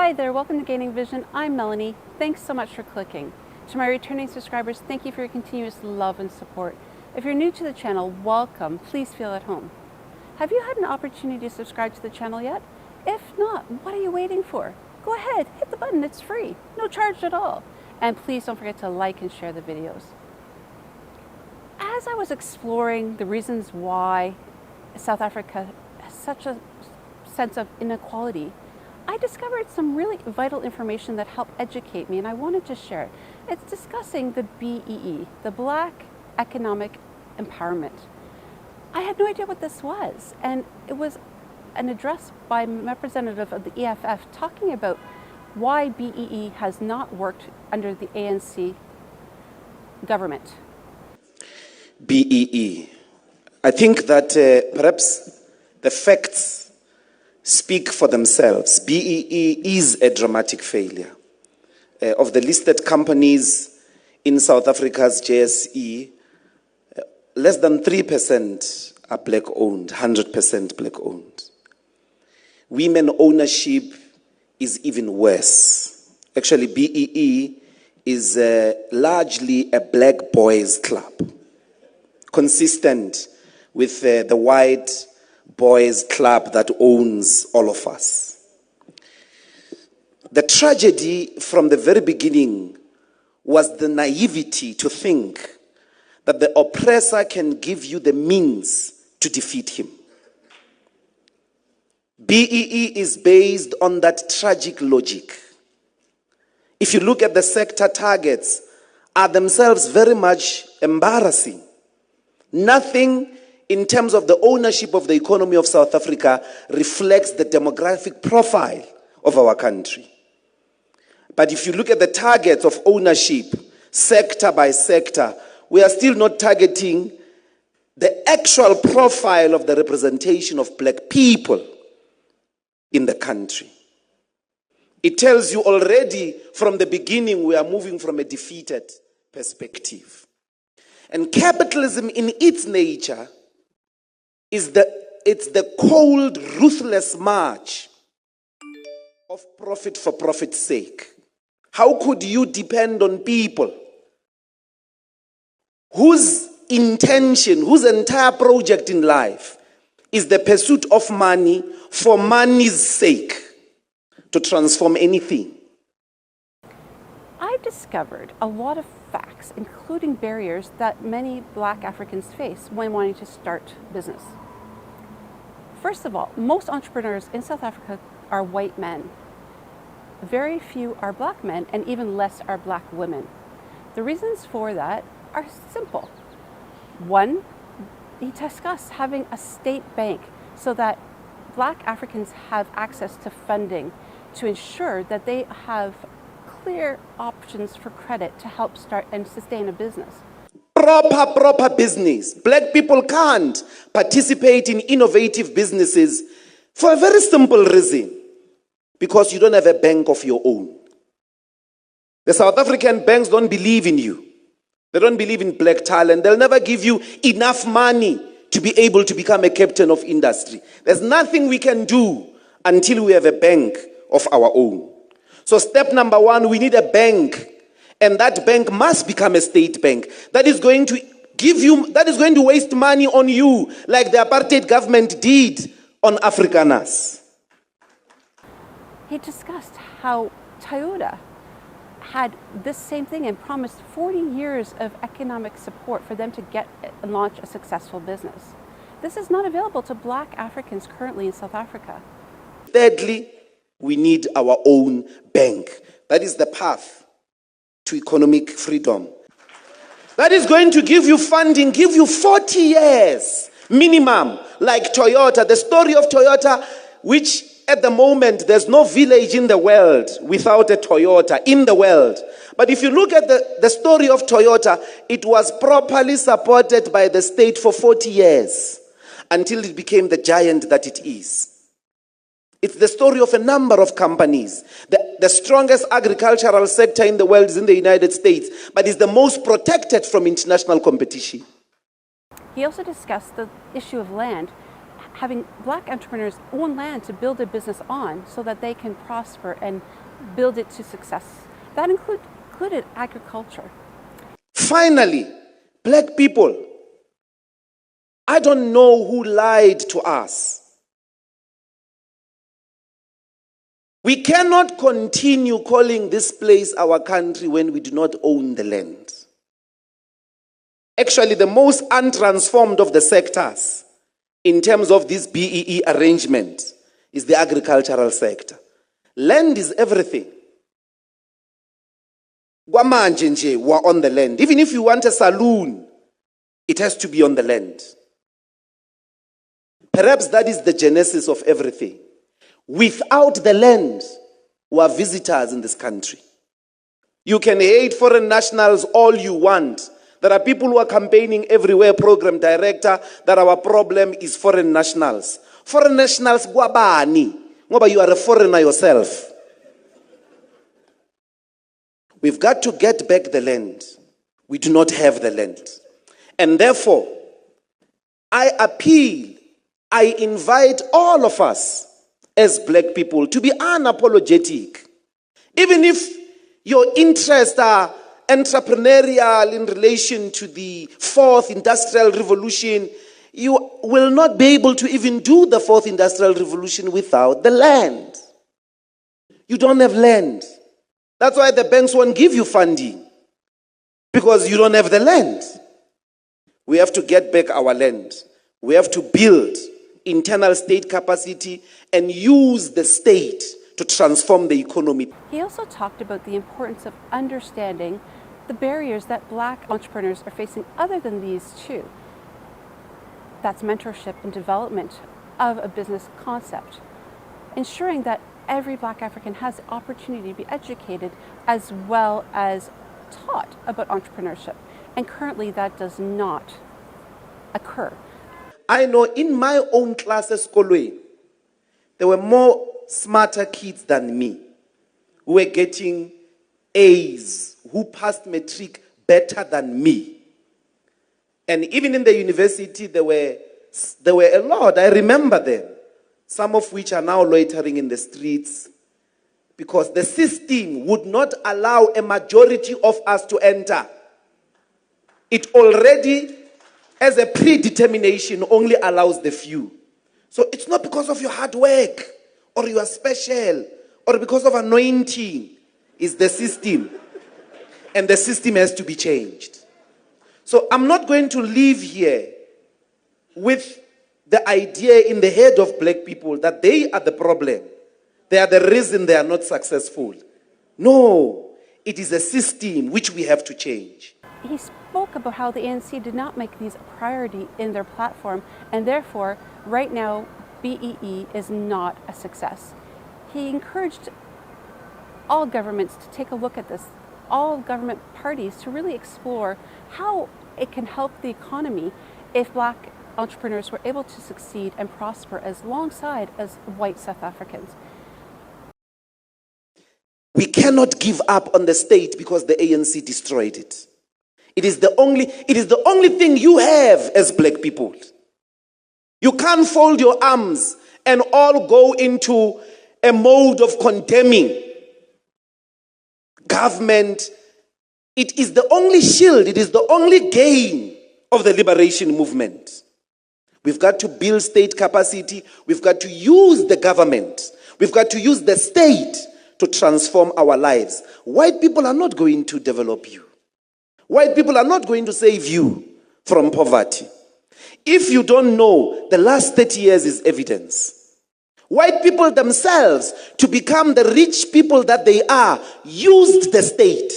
Hi there, welcome to Gaining Vision. I'm Melanie. Thanks so much for clicking. To my returning subscribers, thank you for your continuous love and support. If you're new to the channel, welcome. Please feel at home. Have you had an opportunity to subscribe to the channel yet? If not, what are you waiting for? Go ahead, hit the button, it's free. No charge at all. And please don't forget to like and share the videos. As I was exploring the reasons why South Africa has such a sense of inequality, I discovered some really vital information that helped educate me, and I wanted to share it. It's discussing the BEE, the Black Economic Empowerment. I had no idea what this was, and it was an address by a representative of the EFF talking about why BEE has not worked under the ANC government. BEE. I think that perhaps the facts speak for themselves. BEE is a dramatic failure. Of the listed companies in South Africa's JSE, less than 3% are black-owned, 100% black-owned. Women ownership is even worse. Actually, BEE is largely a black boys club, consistent with the white boys club that owns all of us. The tragedy from the very beginning was the naivety to think that the oppressor can give you the means to defeat him. BEE is based on that tragic logic. If you look at the sector targets, are themselves very much embarrassing. Nothing in terms of the ownership of the economy of South Africa reflects the demographic profile of our country. But if you look at the targets of ownership, sector by sector, we are still not targeting the actual profile of the representation of black people in the country. It tells you already from the beginning we are moving from a defeated perspective. And capitalism in its nature is the cold, ruthless march of profit for profit's sake. How could you depend on people whose intention, whose entire project in life is the pursuit of money for money's sake to transform anything? I discovered a lot of facts, including barriers that many Black Africans face when wanting to start business. First of all, most entrepreneurs in South Africa are white men. Very few are black men, and even less are black women. The reasons for that are simple. One, he discussed having a state bank so that Black Africans have access to funding to ensure that they have clear options for credit to help start and sustain a business. Proper business. Black people can't participate in innovative businesses for a very simple reason. Because you don't have a bank of your own. The South African banks don't believe in you. They don't believe in black talent. They'll never give you enough money to be able to become a captain of industry. There's nothing we can do until we have a bank of our own. So step number one, we need a bank. And that bank must become a state bank. That is going to waste money on you, like the apartheid government did on Afrikaners. He discussed how Toyota had this same thing and promised 40 years of economic support for them to get and launch a successful business. This is not available to Black Africans currently in South Africa. Thirdly, we need our own bank. That is the path to economic freedom. That is going to give you funding, give you 40 years minimum, like Toyota. The story of Toyota, which at the moment, there's no village in the world without a Toyota in the world. But if you look at the story of Toyota, it was properly supported by the state for 40 years until it became the giant that it is. It's the story of a number of companies. The strongest agricultural sector in the world is in the United States, but is the most protected from international competition. He also discussed the issue of land, having black entrepreneurs own land to build a business on so that they can prosper and build it to success. That included agriculture. Finally, black people, I don't know who lied to us. We cannot continue calling this place our country when we do not own the land. Actually, the most untransformed of the sectors in terms of this BEE arrangement is the agricultural sector. Land is everything. Kwamanje nje, we're on the land. Even if you want a saloon, it has to be on the land. Perhaps that is the genesis of everything. Without the land, we are visitors in this country. You can hate foreign nationals all you want. There are people who are campaigning everywhere, program director, that our problem is foreign nationals. Foreign nationals, gwabani. Ngoba you are a foreigner yourself. We've got to get back the land. We do not have the land. And therefore, I appeal, I invite all of us as black people to be unapologetic. Even if your interests are entrepreneurial in relation to the fourth industrial revolution, you will not be able to even do the fourth industrial revolution without the land. You don't have land. That's why the banks won't give you funding, because you don't have the land. We have to get back our land. We have to build internal state capacity and use the state to transform the economy. He also talked about the importance of understanding the barriers that black entrepreneurs are facing other than these two. That's mentorship and development of a business concept. Ensuring that every black African has the opportunity to be educated as well as taught about entrepreneurship. And currently that does not occur. I know in my own classes, there were more smarter kids than me who were getting A's, who passed matric better than me. And even in the university, there were a lot. I remember them, some of which are now loitering in the streets because the system would not allow a majority of us to enter. It already, as a predetermination, only allows the few. So it's not because of your hard work or you are special or because of anointing. It's the system. And the system has to be changed. So I'm not going to leave here with the idea in the head of black people that they are the problem. They are the reason they are not successful. No, it is a system which we have to change. He spoke about how the ANC did not make these a priority in their platform, and therefore, right now, BEE is not a success. He encouraged all governments to take a look at this, all government parties to really explore how it can help the economy if black entrepreneurs were able to succeed and prosper as alongside as white South Africans. We cannot give up on the state because the ANC destroyed it. It is the only thing you have as black people. You can't fold your arms and all go into a mode of condemning government. It is the only shield, it is the only gain of the liberation movement. We've got to build state capacity. We've got to use the government. We've got to use the state to transform our lives. White people are not going to develop you. White people are not going to save you from poverty. If you don't know, the last 30 years is evidence. White people themselves, to become the rich people that they are, used the state.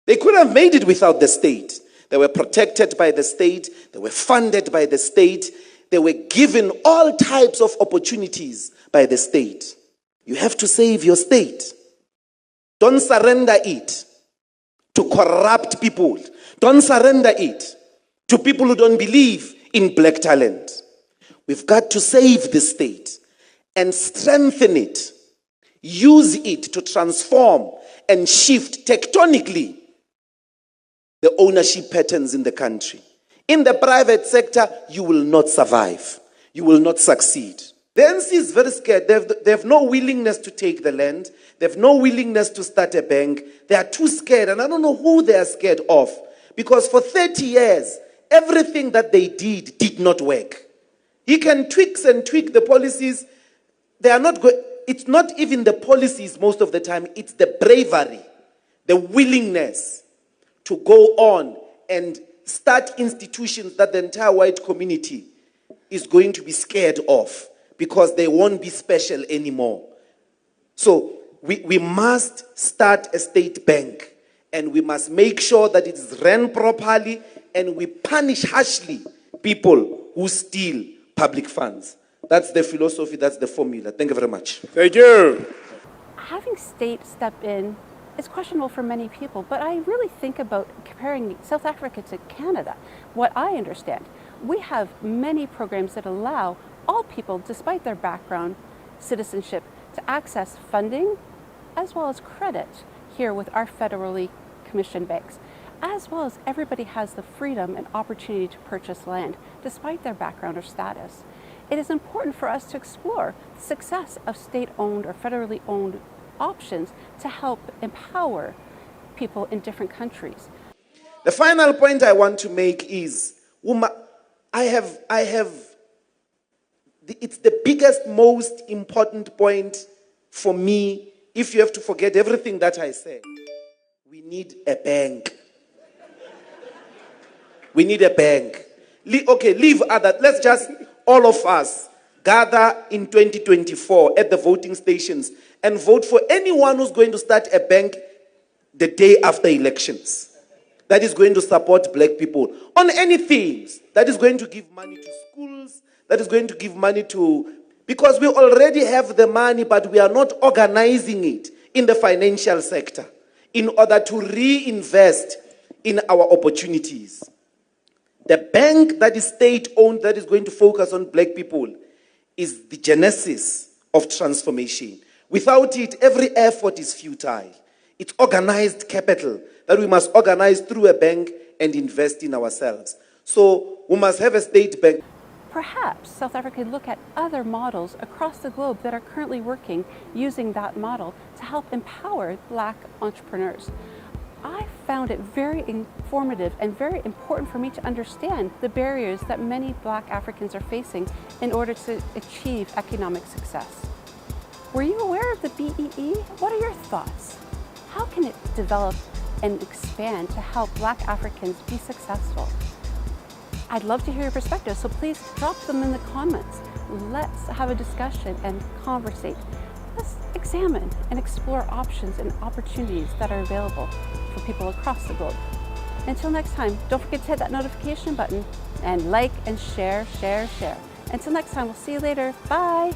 They could have made it without the state. They were protected by the state. They were funded by the state. They were given all types of opportunities by the state. You have to save your state. Don't surrender it to corrupt people. Don't surrender it to people who don't believe in black talent. We've got to save the state and strengthen it. Use it to transform and shift tectonically the ownership patterns in the country. In the private sector, you will not survive. You will not succeed. The ANC is very scared. They have no willingness to take the land. They have no willingness to start a bank. They are too scared, and I don't know who they are scared of. Because for 30 years, everything that they did not work. He can tweak the policies. They are not good. It's not even the policies most of the time. It's the bravery, the willingness to go on and start institutions that the entire white community is going to be scared of, because they won't be special anymore. So we must start a state bank, and we must make sure that it is run properly, and we punish harshly people who steal public funds. That's the philosophy, that's the formula. Thank you very much. Thank you. Having state step in is questionable for many people, but I really think about comparing South Africa to Canada. What I understand, we have many programs that allow all people, despite their background, citizenship, to access funding as well as credit here with our federally commissioned banks, as well as everybody has the freedom and opportunity to purchase land despite their background or status. It is important for us to explore the success of state-owned or federally owned options to help empower people in different countries. The final point I want to make is, it's the biggest, most important point for me. If you have to forget everything that I said, we need a bank. We need a bank. Leave other. Let's just, all of us, gather in 2024 at the voting stations and vote for anyone who's going to start a bank the day after elections. That is going to support black people on any themes. That is going to give money to schools. That is going to give money to... Because we already have the money, but we are not organizing it in the financial sector in order to reinvest in our opportunities. The bank that is state-owned, that is going to focus on black people, is the genesis of transformation. Without it, every effort is futile. It's organized capital that we must organize through a bank and invest in ourselves. So we must have a state bank. Perhaps South Africa could look at other models across the globe that are currently working using that model to help empower black entrepreneurs. I found it very informative and very important for me to understand the barriers that many black Africans are facing in order to achieve economic success. Were you aware of the BEE? What are your thoughts? How can it develop and expand to help black Africans be successful? I'd love to hear your perspective, so please drop them in the comments. Let's have a discussion and conversate. Let's examine and explore options and opportunities that are available for people across the globe. Until next time, don't forget to hit that notification button and like and share. Until next time, we'll see you later. Bye.